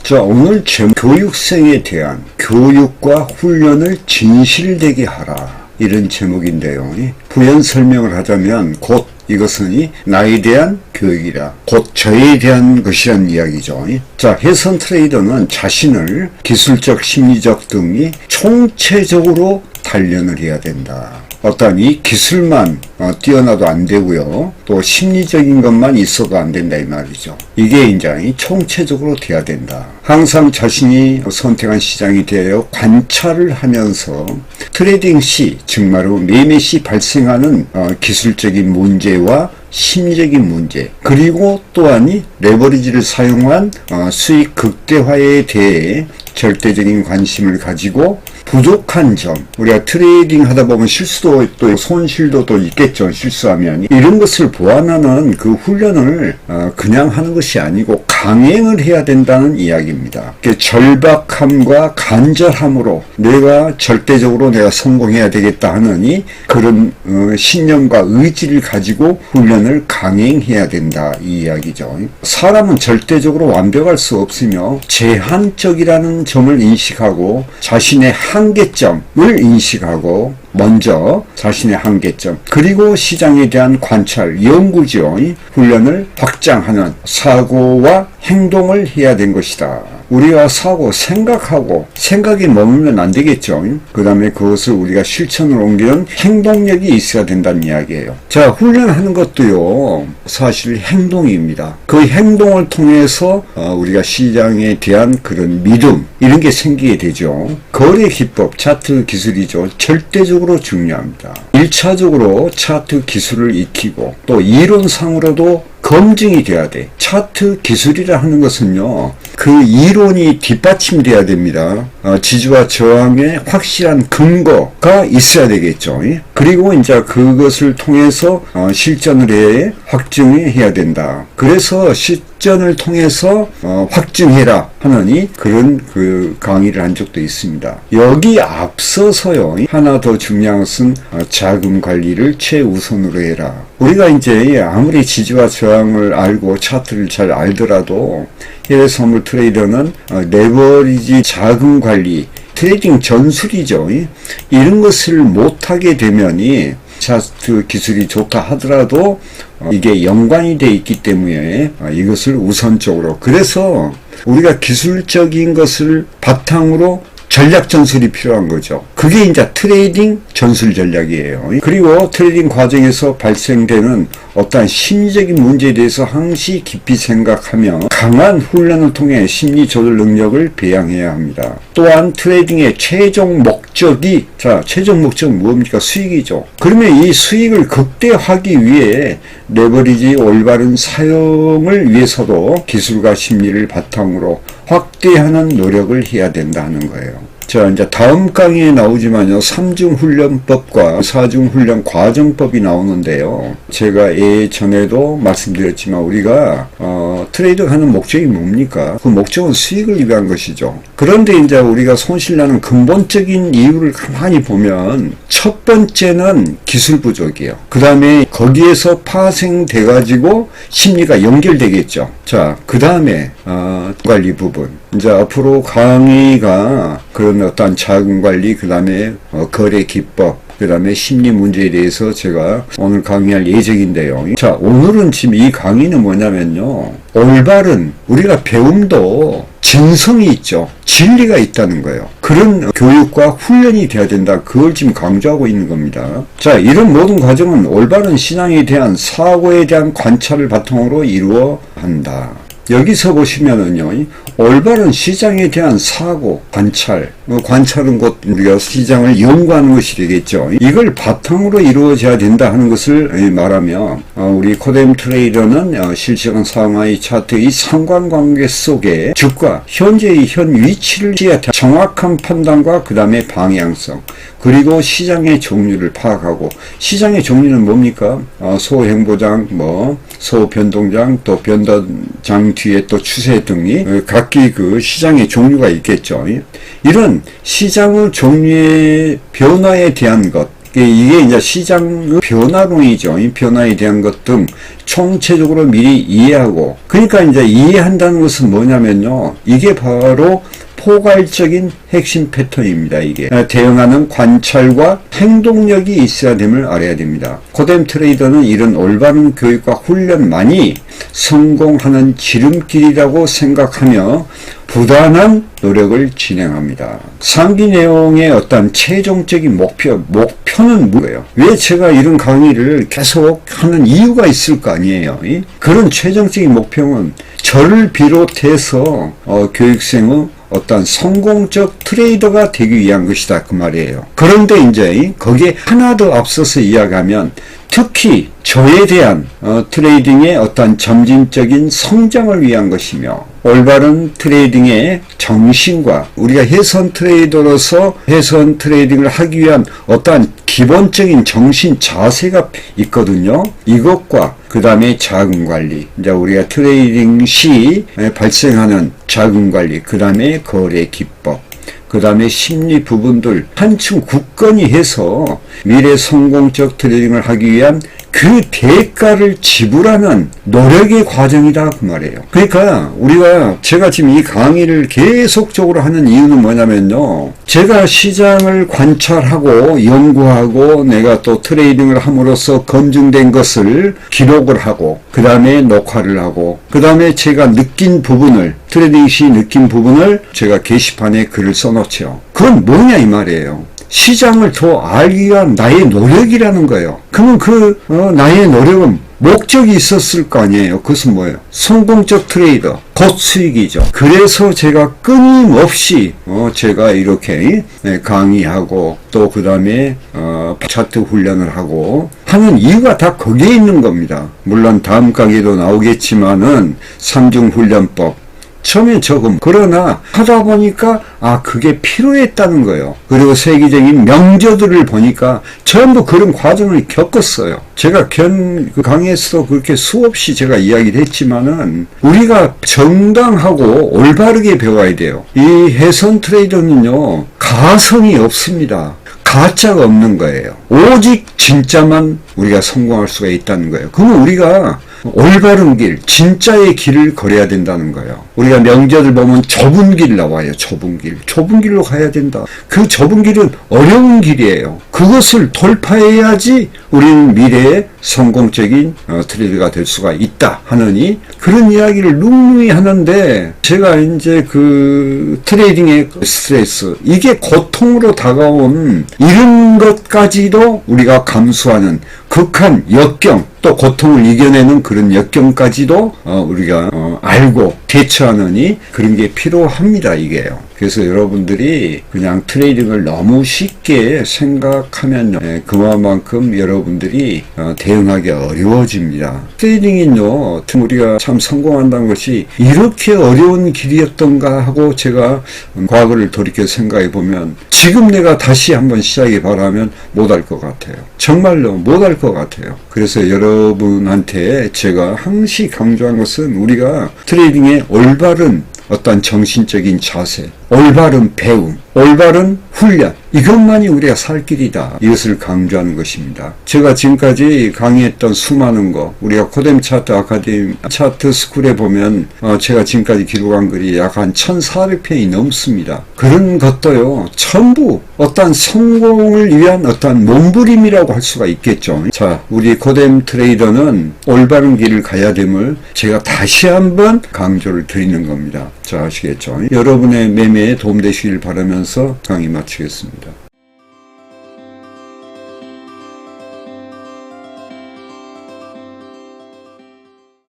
자, 오늘 교육생에 대한 교육과 훈련을 진실되게 하라, 이런 제목인데요. 부연 설명을 하자면 곧 이것은 나에 대한 교육이라, 곧 저에 대한 것이란 이야기죠. 자, 해선 트레이더는 자신을 기술적, 심리적 등이 총체적으로 단련을 해야 된다. 어떤 이 기술만 뛰어나도 안 되고요, 또 심리적인 것만 있어도 안 된다, 이 말이죠. 이게 이제 총체적으로 돼야 된다. 항상 자신이 선택한 시장에 대하여 관찰을 하면서 트레이딩 시, 즉 말로 매매 시 발생하는 기술적인 문제와 심리적인 문제, 그리고 또한 레버리지를 사용한 수익 극대화에 대해 절대적인 관심을 가지고 부족한 점, 우리가 트레이딩 하다 보면 실수도 또 손실도 또 있겠죠. 실수하면 이런 것을 보완하는 그 훈련을 그냥 하는 것이 아니고 강행을 해야 된다는 이야기입니다. 절박함과 간절함으로 내가 절대적으로 내가 성공해야 되겠다 하는 그런 신념과 의지를 가지고 훈련을 강행해야 된다, 이 이야기죠. 사람은 절대적으로 완벽할 수 없으며 제한적이라는 점을 인식하고 자신의 한계점을 인식하고 먼저 자신의 한계점, 그리고 시장에 대한 관찰, 연구죠. 훈련을 확장하는 사고와 행동을 해야 된 것이다. 우리가 사고, 생각하고 생각이 머물면 안 되겠죠. 그 다음에 그것을 우리가 실천으로 옮기는 행동력이 있어야 된다는 이야기예요. 자, 훈련하는 것도요, 사실 행동입니다. 그 행동을 통해서 우리가 시장에 대한 그런 믿음, 이런 게 생기게 되죠. 거래 기법, 차트 기술이죠. 절대적으로 중요합니다. 1차적으로 차트 기술을 익히고 또 이론상으로도 검증이 돼야 돼. 차트 기술이라 하는 것은요, 그 이론이 뒷받침돼야 됩니다. 지지와 저항의 확실한 근거가 있어야 되겠죠. 그리고 이제 그것을 통해서 실전을 해 확증해야 된다. 그래서 실전을 통해서 확증해라 하느니 그런 그 강의를 한 적도 있습니다. 여기 앞서서요, 하나 더 중요한 것은 자금 관리를 최우선으로 해라. 우리가 이제 아무리 지지와 저항을 알고 차트를 잘 알더라도 해외 선물 트레이더는 레버리지 자금 관리, 트레이딩 전술이죠. 이런 것을 못하게 되면이 차트 기술이 좋다 하더라도 이게 연관이 돼 있기 때문에 이것을 우선적으로, 그래서 우리가 기술적인 것을 바탕으로 전략 전술이 필요한 거죠. 그게 이제 트레이딩 전술 전략이에요. 그리고 트레이딩 과정에서 발생되는 어떠한 심리적인 문제에 대해서 항시 깊이 생각하며 강한 훈련을 통해 심리 조절 능력을 배양해야 합니다. 또한 트레이딩의 최종 목적이, 최종 목적은 무엇입니까? 수익이죠. 그러면 이 수익을 극대화하기 위해 레버리지 올바른 사용을 위해서도 기술과 심리를 바탕으로 확대하는 노력을 해야 된다는 거예요. 자, 이제 다음 강의에 나오지만요, 3중 훈련법과 4중 훈련 과정법이 나오는데요. 제가 예전에도 말씀드렸지만 우리가 트레이드 하는 목적이 뭡니까? 그 목적은 수익을 위한 것이죠. 그런데 이제 우리가 손실나는 근본적인 이유를 가만히 보면 첫 번째는 기술 부족이에요. 그 다음에 거기에서 파생돼 가지고 심리가 연결되겠죠. 자, 그 다음에 관리 부분, 이제 앞으로 강의가 그런 어떤 자금 관리, 그 다음에 거래 기법, 그 다음에 심리 문제에 대해서 제가 오늘 강의할 예정인데요. 자, 오늘은 지금 이 강의는 뭐냐면요, 올바른, 우리가 배움도 진성이 있죠. 진리가 있다는 거예요. 그런 교육과 훈련이 돼야 된다. 그걸 지금 강조하고 있는 겁니다. 자, 이런 모든 과정은 올바른 시장에 대한 사고에 대한 관찰을 바탕으로 이루어 한다. 여기서 보시면은요, 올바른 시장에 대한 사고, 관찰, 관찰은 곧 우리가 시장을 연구하는 것이 되겠죠. 이걸 바탕으로 이루어져야 된다 하는 것을 말하며, 우리 코뎀 트레이더는 실시간 상하이 차트의 상관관계 속에 주가, 현재의 현 위치를 지향한 정확한 판단과 그 다음에 방향성, 그리고 시장의 종류를 파악하고, 시장의 종류는 뭡니까? 소행보장, 소변동장, 또 변동장 뒤에 또 추세 등이 각기 그 시장의 종류가 있겠죠. 이런 시장의 종류의 변화에 대한 것, 이게 이제 시장 변화론이죠. 이 변화에 대한 것 등 총체적으로 미리 이해하고, 그러니까 이제 이해한다는 것은 뭐냐면요, 이게 바로 포괄적인 핵심 패턴입니다. 이게 대응하는 관찰과 행동력이 있어야 됨을 알아야 됩니다. 고된 트레이더는 이런 올바른 교육과 훈련만이 성공하는 지름길이라고 생각하며 부단한 노력을 진행합니다. 상기 내용의 어떤 최종적인 목표는 뭐예요? 왜 제가 이런 강의를 계속 하는 이유가 있을 거 아니에요? 그런 최종적인 목표는 저를 비롯해서 교육생의 어떤 성공적 트레이더가 되기 위한 것이다, 그 말이에요. 그런데 이제 거기에 하나 더 앞서서 이야기하면, 특히 저에 대한 트레이딩의 어떤 점진적인 성장을 위한 것이며, 올바른 트레이딩의 정신과 우리가 해선 트레이더로서 해선 트레이딩을 하기 위한 어떠한 기본적인 정신 자세가 있거든요. 이것과 그 다음에 자금 관리, 이제 우리가 트레이딩 시 발생하는 자금 관리, 그 다음에 거래 기법, 그 다음에 심리 부분들 한층 굳건히 해서 미래 성공적 트레이딩을 하기 위한 그 대가를 지불하는 노력의 과정이다, 그 말이에요. 그러니까 제가 지금 이 강의를 계속적으로 하는 이유는 뭐냐면요, 제가 시장을 관찰하고 연구하고 내가 또 트레이딩을 함으로써 검증된 것을 기록을 하고, 그 다음에 녹화를 하고, 그 다음에 제가 느낀 부분을, 트레이딩 시 느낀 부분을 제가 게시판에 글을 써놓죠. 그건 뭐냐 이 말이에요. 시장을 더 알기 위한 나의 노력이라는 거예요. 그러면 나의 노력은 목적이 있었을 거 아니에요. 그것은 뭐예요? 성공적 트레이더, 곧 수익이죠. 그래서 제가 끊임없이 제가 이렇게 강의하고, 또 그 다음에 차트 훈련을 하고 하는 이유가 다 거기에 있는 겁니다. 물론 다음 강의도 나오겠지만은 삼중훈련법, 처음에 조금, 그러나 하다 보니까 그게 필요했다는 거예요. 그리고 세계적인 명저들을 보니까 전부 그런 과정을 겪었어요. 제가 그 강의에서도 그렇게 수없이 제가 이야기를 했지만은, 우리가 정당하고 올바르게 배워야 돼요. 이 해선 트레이더는요, 가성이 없습니다. 가짜가 없는 거예요. 오직 진짜만 우리가 성공할 수가 있다는 거예요. 그러면 우리가 올바른 길, 진짜의 길을 걸어야 된다는 거예요. 우리가 명제들 보면 좁은 길 나와요. 좁은 길. 좁은 길로 가야 된다. 그 좁은 길은 어려운 길이에요. 그것을 돌파해야지 우리는 미래에 성공적인 트레이더가 될 수가 있다 하느니, 그런 이야기를 눅눅이 하는데, 제가 이제 그 트레이딩의 스트레스, 이게 고통으로 다가온 이런 것까지도 우리가 감수하는 극한 역경, 또 고통을 이겨내는 그런 역경까지도 우리가 알고 대처하느니 그런 게 필요합니다, 이게요. 그래서 여러분들이 그냥 트레이딩을 너무 쉽게 생각하면 그만큼 여러분들이 대응하기 어려워집니다. 트레이딩은요, 우리가 참 성공한다는 것이 이렇게 어려운 길이었던가 하고 제가 과거를 돌이켜 생각해 보면, 지금 내가 다시 한번 시작해 바라면 못할 것 같아요. 정말로 못할 것 같아요. 그래서 여러분한테 제가 항시 강조한 것은, 우리가 트레이딩의 올바른 어떤 정신적인 자세, 올바른 배움, 올바른 훈련, 이것만이 우리가 살 길이다, 이것을 강조하는 것입니다. 제가 지금까지 강의했던 수많은 거, 우리가 코뎀 차트 아카데미 차트 스쿨에 보면 제가 지금까지 기록한 글이 약 한 1400편이 넘습니다. 그런 것도요, 전부 어떤 성공을 위한 어떤 몸부림이라고 할 수가 있겠죠. 자, 우리 코뎀 트레이더는 올바른 길을 가야 됨을 제가 다시 한번 강조를 드리는 겁니다. 자, 아시겠죠? 여러분의 매매에 도움되시길 바라면서 강의 마치겠습니다.